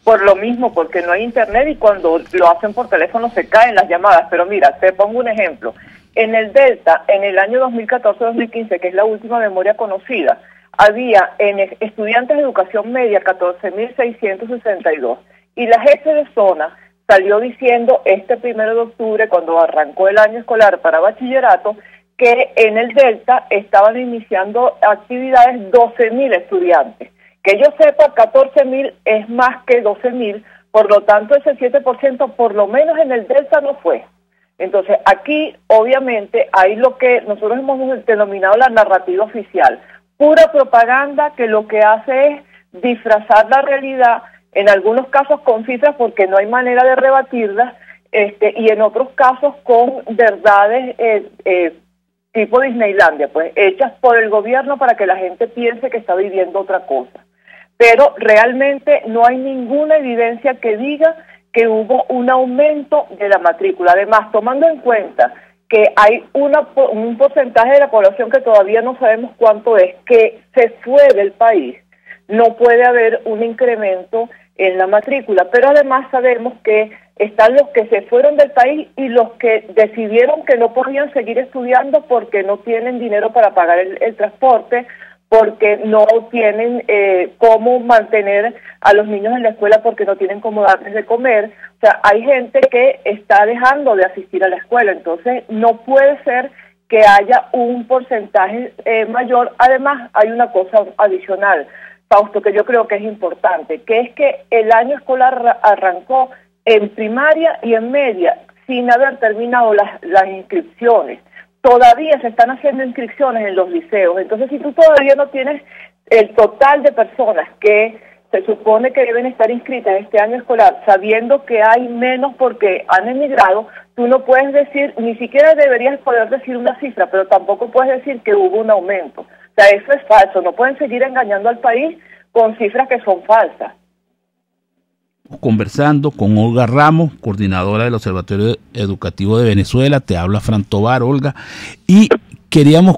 I: Por lo mismo, porque no hay internet y cuando lo hacen por teléfono se caen las llamadas. Pero mira, te pongo un ejemplo. En el Delta, en el año 2014-2015, que es la última memoria conocida, había en estudiantes de educación media 14.662 y la jefe de zona salió diciendo este 1 de octubre, cuando arrancó el año escolar para bachillerato, que en el Delta estaban iniciando actividades 12.000 estudiantes. Que yo sepa, 14.000 es más que 12.000, por lo tanto ese 7% por lo menos en el Delta no fue. Entonces aquí obviamente hay lo que nosotros hemos denominado la narrativa oficial, pura propaganda que lo que hace es disfrazar la realidad, en algunos casos con cifras porque no hay manera de rebatirlas, y en otros casos con verdades tipo Disneylandia, pues hechas por el gobierno para que la gente piense que está viviendo otra cosa. Pero realmente no hay ninguna evidencia que diga que hubo un aumento de la matrícula. Además, tomando en cuenta que hay un porcentaje de la población que todavía no sabemos cuánto es, que se fue del país, no puede haber un incremento en la matrícula. Pero además sabemos que están los que se fueron del país y los que decidieron que no podían seguir estudiando porque no tienen dinero para pagar el transporte, porque no tienen cómo mantener a los niños en la escuela, porque no tienen cómo darles de comer. O sea, hay gente que está dejando de asistir a la escuela, entonces no puede ser que haya un porcentaje mayor. Además, hay una cosa adicional, Fausto, que yo creo que es importante, que es que el año escolar arrancó en primaria y en media sin haber terminado las inscripciones. Todavía se están haciendo inscripciones en los liceos. Entonces, si tú todavía no tienes el total de personas que se supone que deben estar inscritas este año escolar, sabiendo que hay menos porque han emigrado, tú no puedes decir, ni siquiera deberías poder decir una cifra, pero tampoco puedes decir que hubo un aumento. O sea, eso es falso. No pueden seguir engañando al país con cifras que son falsas.
B: Conversando con Olga Ramos, coordinadora del Observatorio Educativo de Venezuela. Te habla Fran Tovar, Olga, y queríamos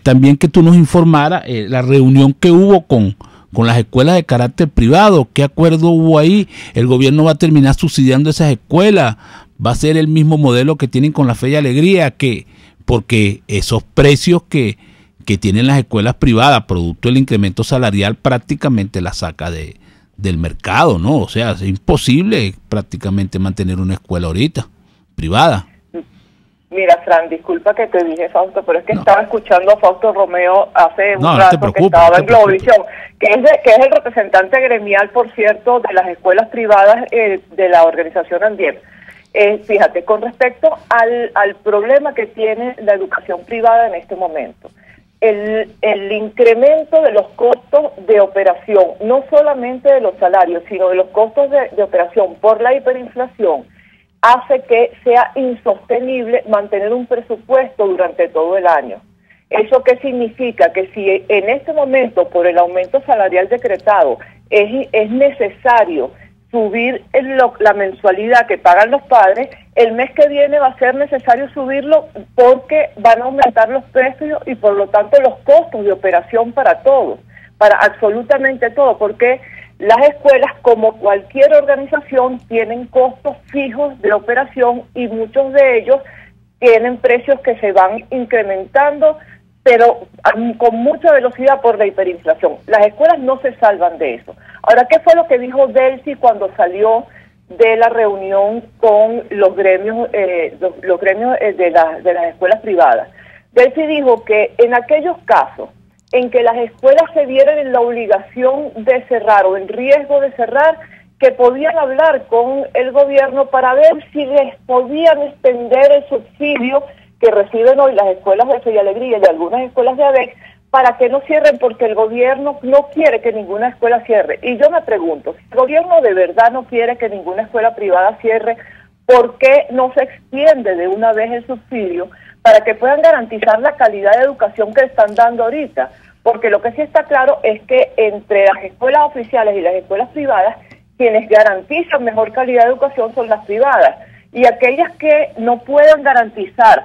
B: también que tú nos informaras la reunión que hubo con las escuelas de carácter privado. ¿Qué acuerdo hubo ahí? ¿El gobierno va a terminar subsidiando esas escuelas? ¿Va a ser el mismo modelo que tienen con la Fe y Alegría? Porque esos precios que tienen las escuelas privadas, producto del incremento salarial, prácticamente la saca del mercado, ¿no? O sea, es imposible prácticamente mantener una escuela ahorita, privada.
I: Mira, Fran, disculpa que te dije, Fausto, pero es que estaba escuchando a Fausto Romeo hace un rato que estaba en Globovisión, que es el representante gremial, por cierto, de las escuelas privadas de la organización ANDIEP. Fíjate, con respecto al problema que tiene la educación privada en este momento, el incremento de los costos de operación, no solamente de los salarios, sino de los costos de operación por la hiperinflación, hace que sea insostenible mantener un presupuesto durante todo el año. ¿Eso qué significa? Que si en este momento, por el aumento salarial decretado, es necesario subir la mensualidad que pagan los padres, el mes que viene va a ser necesario subirlo porque van a aumentar los precios y por lo tanto los costos de operación para todos, para absolutamente todo, porque las escuelas, como cualquier organización, tienen costos fijos de operación y muchos de ellos tienen precios que se van incrementando, pero con mucha velocidad por la hiperinflación. Las escuelas no se salvan de eso. Ahora, ¿qué fue lo que dijo Delcy cuando salió de la reunión con los gremios de las escuelas privadas? Delcy dijo que en aquellos casos en que las escuelas se vieran en la obligación de cerrar o en riesgo de cerrar, que podían hablar con el gobierno para ver si les podían extender el subsidio que reciben hoy las escuelas de Fe y Alegría y algunas escuelas de ABEC para que no cierren, porque el gobierno no quiere que ninguna escuela cierre. Y yo me pregunto, si el gobierno de verdad no quiere que ninguna escuela privada cierre, ¿por qué no se extiende de una vez el subsidio para que puedan garantizar la calidad de educación que están dando ahorita? Porque lo que sí está claro es que entre las escuelas oficiales y las escuelas privadas, quienes garantizan mejor calidad de educación son las privadas. Y aquellas que no puedan garantizar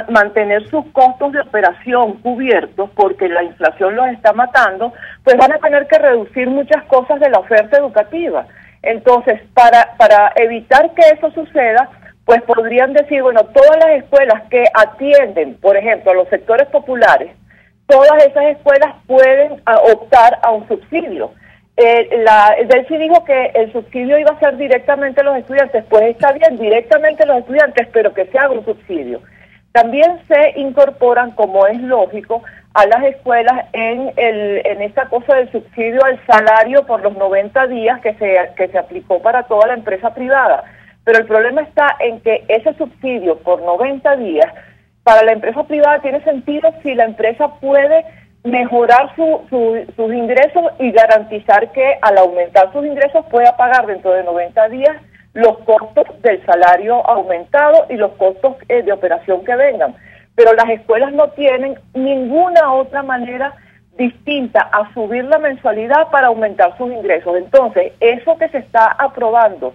I: mantener sus costos de operación cubiertos porque la inflación los está matando, pues van a tener que reducir muchas cosas de la oferta educativa. Entonces, para evitar que eso suceda, pues podrían decir, bueno, todas las escuelas que atienden, por ejemplo, a los sectores populares, todas esas escuelas pueden optar a un subsidio. Delcy dijo que el subsidio iba a ser directamente a los estudiantes. Pues está bien, directamente a los estudiantes, pero que se haga un subsidio. También se incorporan, como es lógico, a las escuelas en esta cosa del subsidio al salario por los 90 días que se aplicó para toda la empresa privada. Pero el problema está en que ese subsidio por 90 días para la empresa privada tiene sentido si la empresa puede mejorar sus ingresos y garantizar que al aumentar sus ingresos pueda pagar dentro de 90 días los costos del salario aumentado y los costos de operación que vengan. Pero las escuelas no tienen ninguna otra manera distinta a subir la mensualidad para aumentar sus ingresos. Entonces, eso que se está aprobando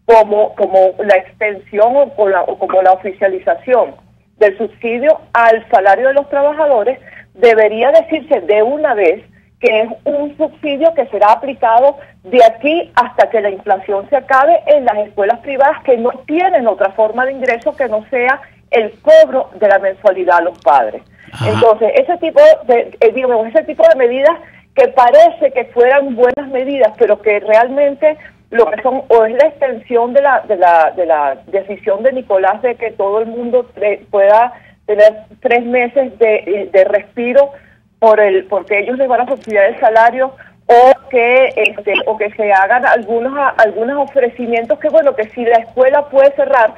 I: como la extensión o como la oficialización del subsidio al salario de los trabajadores, debería decirse de una vez que es un subsidio que será aplicado de aquí hasta que la inflación se acabe en las escuelas privadas que no tienen otra forma de ingreso que no sea el cobro de la mensualidad a los padres. Ajá. Entonces, ese tipo de medidas que parece que fueran buenas medidas, pero que realmente lo que son o es la extensión de la decisión de Nicolás de que todo el mundo pueda tener 3 meses de respiro porque ellos les van a subsidiar el salario, o que se hagan algunos ofrecimientos que, bueno, que si la escuela puede cerrar,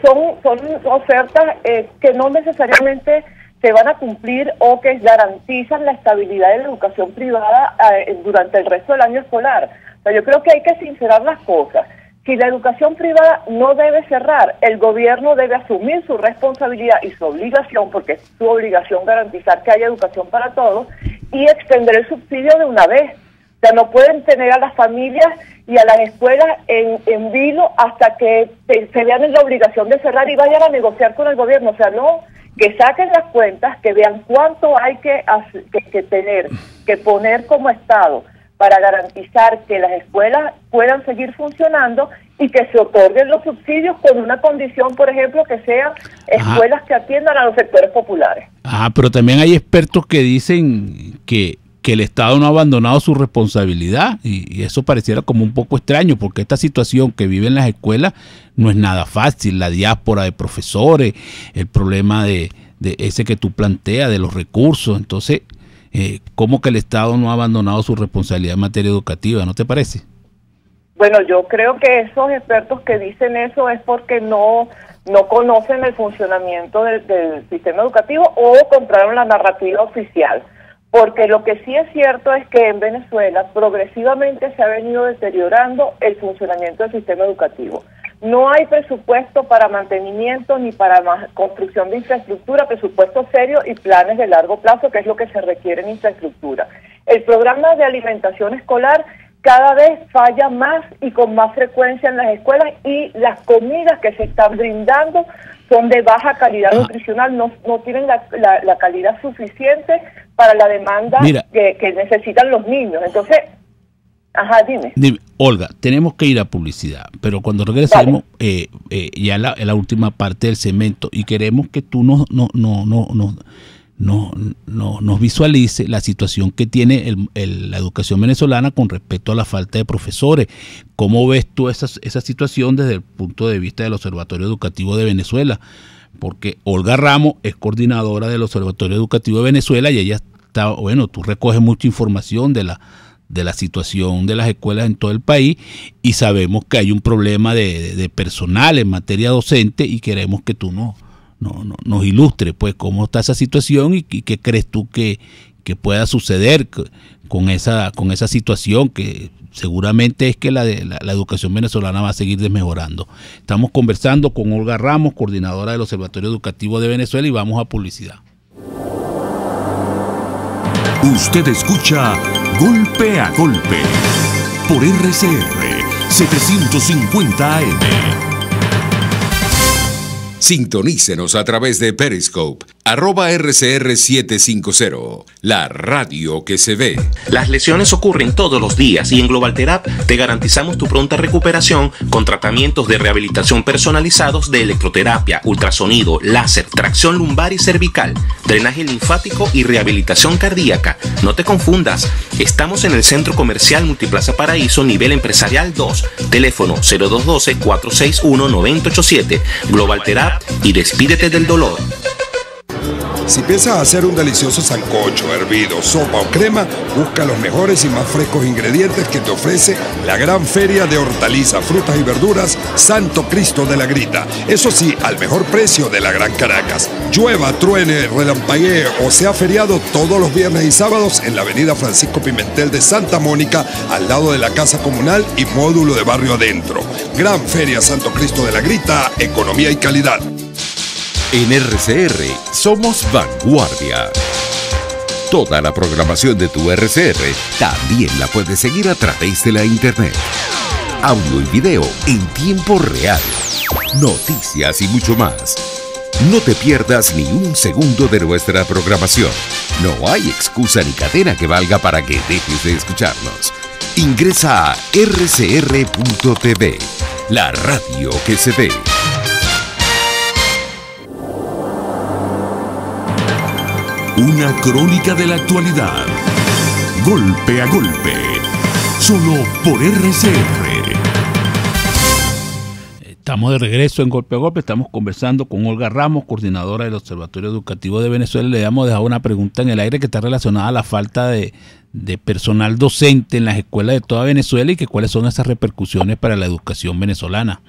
I: son ofertas que no necesariamente se van a cumplir o que garantizan la estabilidad de la educación privada durante el resto del año escolar. O sea, yo creo que hay que sincerar las cosas. Si la educación privada no debe cerrar, el gobierno debe asumir su responsabilidad y su obligación, porque es su obligación garantizar que haya educación para todos, y extender el subsidio de una vez. O sea, no pueden tener a las familias y a las escuelas en vilo hasta que se vean en la obligación de cerrar y vayan a negociar con el gobierno. O sea, no, que saquen las cuentas, que vean cuánto hay que tener, que poner como Estado para garantizar que las escuelas puedan seguir funcionando y que se otorguen los subsidios con una condición, por ejemplo, que sean escuelas que atiendan a los sectores populares.
B: Pero también hay expertos que dicen que el Estado no ha abandonado su responsabilidad y eso pareciera como un poco extraño, porque esta situación que viven las escuelas no es nada fácil, la diáspora de profesores, el problema de ese que tú planteas, de los recursos. Entonces, ¿cómo que el Estado no ha abandonado su responsabilidad en materia educativa? ¿No te parece?
I: Bueno, yo creo que esos expertos que dicen eso es porque no conocen el funcionamiento del sistema educativo o compraron la narrativa oficial. Porque lo que sí es cierto es que en Venezuela progresivamente se ha venido deteriorando el funcionamiento del sistema educativo. No hay presupuesto para mantenimiento ni para construcción de infraestructura, presupuesto serio y planes de largo plazo, que es lo que se requiere en infraestructura. El programa de alimentación escolar cada vez falla más y con más frecuencia en las escuelas, y las comidas que se están brindando son de baja calidad nutricional, no tienen la calidad suficiente para la demanda que necesitan los niños. Entonces, dime.
B: Olga, tenemos que ir a publicidad, pero cuando regresemos, ya la última parte del segmento, y queremos que tú nos visualice la situación que tiene la educación venezolana con respecto a la falta de profesores. ¿Cómo ves tú esa situación desde el punto de vista del Observatorio Educativo de Venezuela? Porque Olga Ramos es coordinadora del Observatorio Educativo de Venezuela y ella está, bueno, tú recoges mucha información de la situación de las escuelas en todo el país, y sabemos que hay un problema de personal en materia docente, y queremos que tú nos nos ilustre pues cómo está esa situación y qué crees tú que pueda suceder con esa situación que seguramente es que la educación venezolana va a seguir desmejorando. Estamos conversando con Olga Ramos, coordinadora del Observatorio Educativo de Venezuela, y vamos a publicidad.
E: Usted escucha Golpe a Golpe por RCR 750 AM.
C: Sintonícenos a través de Periscope, @RCR750, la radio que se ve.
J: Las lesiones ocurren todos los días y en GlobalTherap te garantizamos tu pronta recuperación con tratamientos de rehabilitación personalizados de electroterapia, ultrasonido, láser, tracción lumbar y cervical, drenaje linfático y rehabilitación cardíaca. No te confundas, estamos en el Centro Comercial Multiplaza Paraíso, nivel empresarial 2, teléfono 0212-461-9087, GlobalTherap, y despídete del dolor.
H: Si piensas hacer un delicioso sancocho, hervido, sopa o crema, busca los mejores y más frescos ingredientes que te ofrece la gran feria de hortalizas, frutas y verduras Santo Cristo de la Grita. Eso sí, al mejor precio de la Gran Caracas. Llueva, truene, relampaguee o sea feriado, todos los viernes y sábados en la avenida Francisco Pimentel de Santa Mónica, al lado de la Casa Comunal y módulo de Barrio Adentro. Gran Feria Santo Cristo de la Grita, economía y calidad.
C: En RCR somos vanguardia. Toda la programación de tu RCR también la puedes seguir a través de la internet. Audio y video en tiempo real. Noticias y mucho más. No te pierdas ni un segundo de nuestra programación. No hay excusa ni cadena que valga para que dejes de escucharnos. Ingresa a rcr.tv, la radio que se ve.
E: Una crónica de la actualidad. Golpe a golpe. Solo por RCR.
B: Estamos de regreso en Golpe a Golpe. Estamos conversando con Olga Ramos, coordinadora del Observatorio Educativo de Venezuela. Le hemos dejado una pregunta en el aire que está relacionada a la falta de personal docente en las escuelas de toda Venezuela y que cuáles son esas repercusiones para la educación venezolana.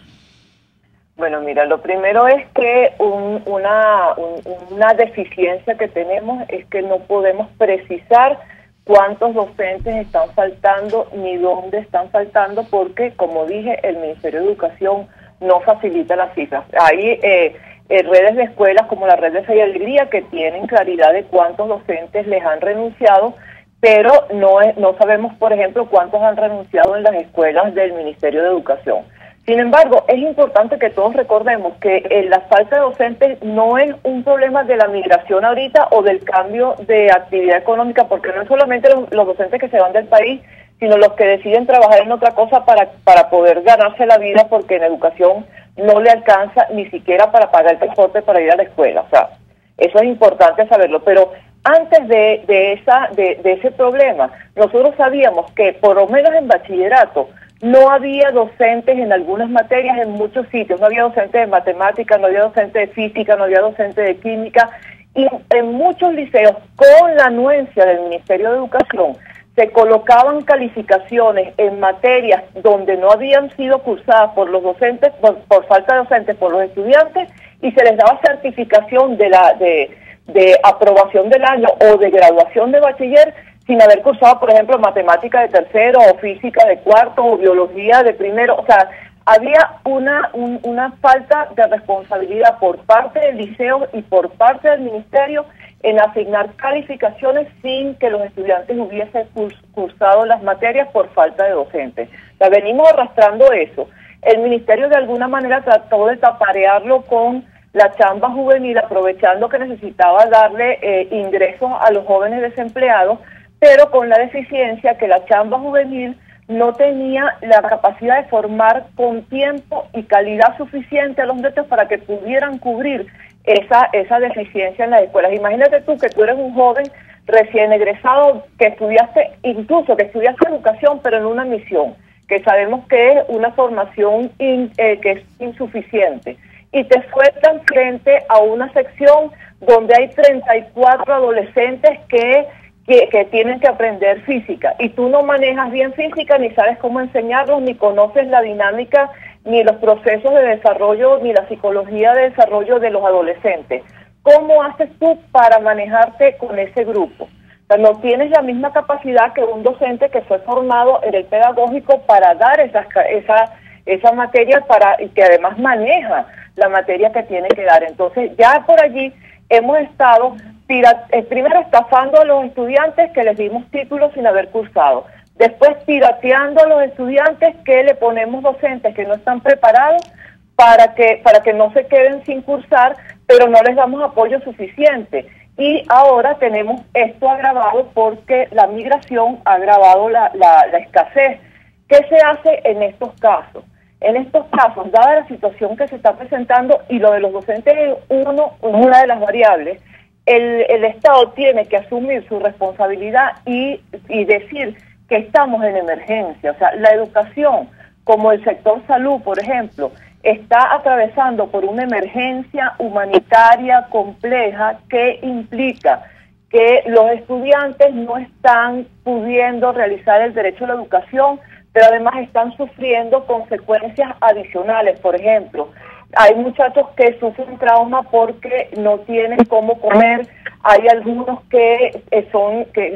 I: Bueno, mira, lo primero es que una deficiencia que tenemos es que no podemos precisar cuántos docentes están faltando ni dónde están faltando porque, como dije, el Ministerio de Educación no facilita las cifras. Hay redes de escuelas como la red de Fe y Alegría que tienen claridad de cuántos docentes les han renunciado, pero no sabemos, por ejemplo, cuántos han renunciado en las escuelas del Ministerio de Educación. Sin embargo, es importante que todos recordemos que la falta de docentes no es un problema de la migración ahorita o del cambio de actividad económica, porque no es solamente los docentes que se van del país, sino los que deciden trabajar en otra cosa para poder ganarse la vida, porque en educación no le alcanza ni siquiera para pagar el transporte para ir a la escuela. O sea, eso es importante saberlo. Pero antes de ese problema, nosotros sabíamos que por lo menos en bachillerato no había docentes en algunas materias en muchos sitios. No había docentes de matemáticas, no había docentes de física, no había docentes de química. Y en muchos liceos, con la anuencia del Ministerio de Educación, se colocaban calificaciones en materias donde no habían sido cursadas por los docentes, por falta de docentes, por los estudiantes, y se les daba certificación de aprobación del año o de graduación de bachiller sin haber cursado, por ejemplo, matemática de tercero o física de cuarto o biología de primero. O sea, había una falta de responsabilidad por parte del liceo y por parte del ministerio en asignar calificaciones sin que los estudiantes hubiesen cursado las materias por falta de docentes. O sea, venimos arrastrando eso. El ministerio de alguna manera trató de taparearlo con la chamba juvenil, aprovechando que necesitaba darle ingresos a los jóvenes desempleados, pero con la deficiencia que la chamba juvenil no tenía la capacidad de formar con tiempo y calidad suficiente a los muchachos para que pudieran cubrir esa deficiencia en las escuelas. Imagínate tú que tú eres un joven recién egresado que estudiaste educación, pero en una misión, que sabemos que es una formación que es insuficiente, y te sueltan frente a una sección donde hay 34 adolescentes que tienen que aprender física, y tú no manejas bien física, ni sabes cómo enseñarlos, ni conoces la dinámica ni los procesos de desarrollo, ni la psicología de desarrollo de los adolescentes. ¿Cómo haces tú para manejarte con ese grupo? O sea, no tienes la misma capacidad que un docente que fue formado en el pedagógico para dar esa materia y que además maneja la materia que tiene que dar. Entonces, ya por allí hemos estado primero estafando a los estudiantes que les dimos títulos sin haber cursado. Después pirateando a los estudiantes que le ponemos docentes que no están preparados para que no se queden sin cursar, pero no les damos apoyo suficiente. Y ahora tenemos esto agravado porque la migración ha agravado la escasez. ¿Qué se hace en estos casos? En estos casos, dada la situación que se está presentando, y lo de los docentes es una de las variables, el Estado tiene que asumir su responsabilidad y decir que estamos en emergencia. O sea, la educación, como el sector salud, por ejemplo, está atravesando por una emergencia humanitaria compleja que implica que los estudiantes no están pudiendo realizar el derecho a la educación, pero además están sufriendo consecuencias adicionales. Por ejemplo, hay muchachos que sufren trauma porque no tienen cómo comer, hay algunos que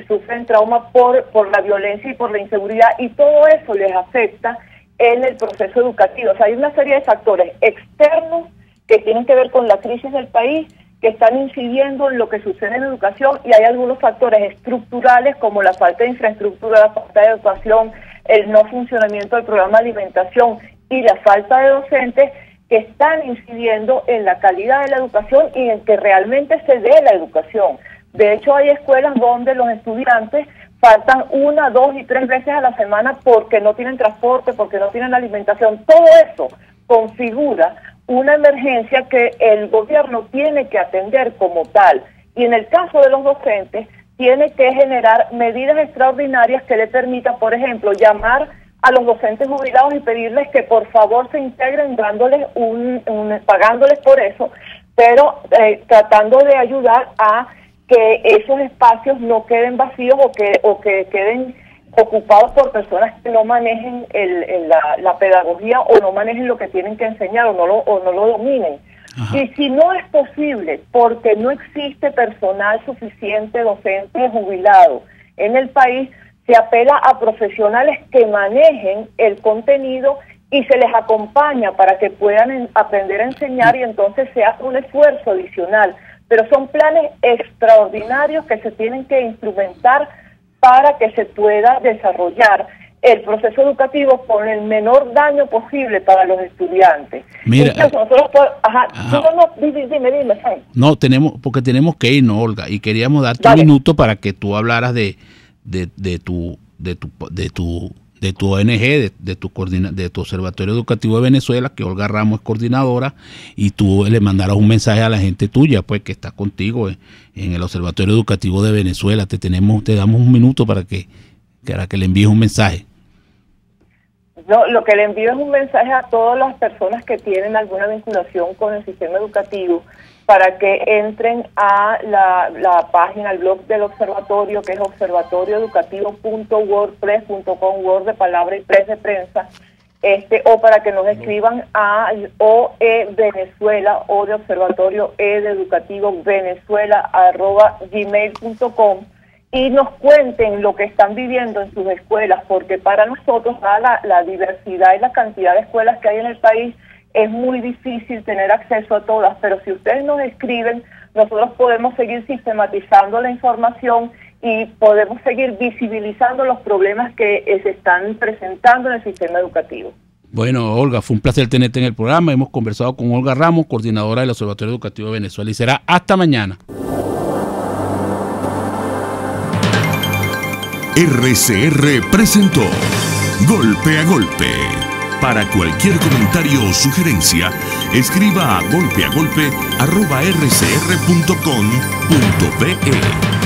I: sufren trauma por la violencia y por la inseguridad, y todo eso les afecta en el proceso educativo. O sea, hay una serie de factores externos que tienen que ver con la crisis del país, que están incidiendo en lo que sucede en la educación, y hay algunos factores estructurales como la falta de infraestructura, la falta de educación, el no funcionamiento del programa de alimentación y la falta de docentes, que están incidiendo en la calidad de la educación y en que realmente se dé la educación. De hecho, hay escuelas donde los estudiantes faltan 1, 2 y 3 veces a la semana porque no tienen transporte, porque no tienen alimentación. Todo eso configura una emergencia que el gobierno tiene que atender como tal. Y en el caso de los docentes, tiene que generar medidas extraordinarias que le permitan, por ejemplo, llamar a los docentes jubilados y pedirles que por favor se integren, dándoles pagándoles por eso, pero tratando de ayudar a que esos espacios no queden vacíos o que queden ocupados por personas que no manejen la pedagogía o no manejen lo que tienen que enseñar o no lo dominen. Ajá. Y si no es posible, porque no existe personal suficiente docente jubilado en el país, se apela a profesionales que manejen el contenido y se les acompaña para que puedan aprender a enseñar, y entonces se hace un esfuerzo adicional. Pero son planes extraordinarios que se tienen que instrumentar para que se pueda desarrollar el proceso educativo con el menor daño posible para los estudiantes.
B: Mira,
I: dime, Sam.
B: No, porque tenemos que irnos, Olga, y queríamos darte un minuto para que tú hablaras de tu ONG, de tu Observatorio Educativo de Venezuela, que Olga Ramos es coordinadora, y tú le mandaras un mensaje a la gente tuya, pues, que está contigo en el Observatorio Educativo de Venezuela. Te damos un minuto para que le envíes un mensaje.
I: No, lo que le envío es un mensaje a todas las personas que tienen alguna vinculación con el sistema educativo, para que entren a la página, al blog del observatorio, que es observatorioeducativo.wordpress.com, Word de palabra y press de prensa, o para que nos escriban a OE Venezuela, o de observatorio E de educativo Venezuela @gmail.com, y nos cuenten lo que están viviendo en sus escuelas, porque para nosotros, dada la diversidad y la cantidad de escuelas que hay en el país, es muy difícil tener acceso a todas, pero si ustedes nos escriben, nosotros podemos seguir sistematizando la información y podemos seguir visibilizando los problemas que se están presentando en el sistema educativo.
B: Bueno, Olga, fue un placer tenerte en el programa. Hemos conversado con Olga Ramos, coordinadora del Observatorio Educativo de Venezuela, y será hasta mañana.
C: RCR presentó Golpe a Golpe. Para cualquier comentario o sugerencia, escriba a golpeagolpe@rcr.com.be.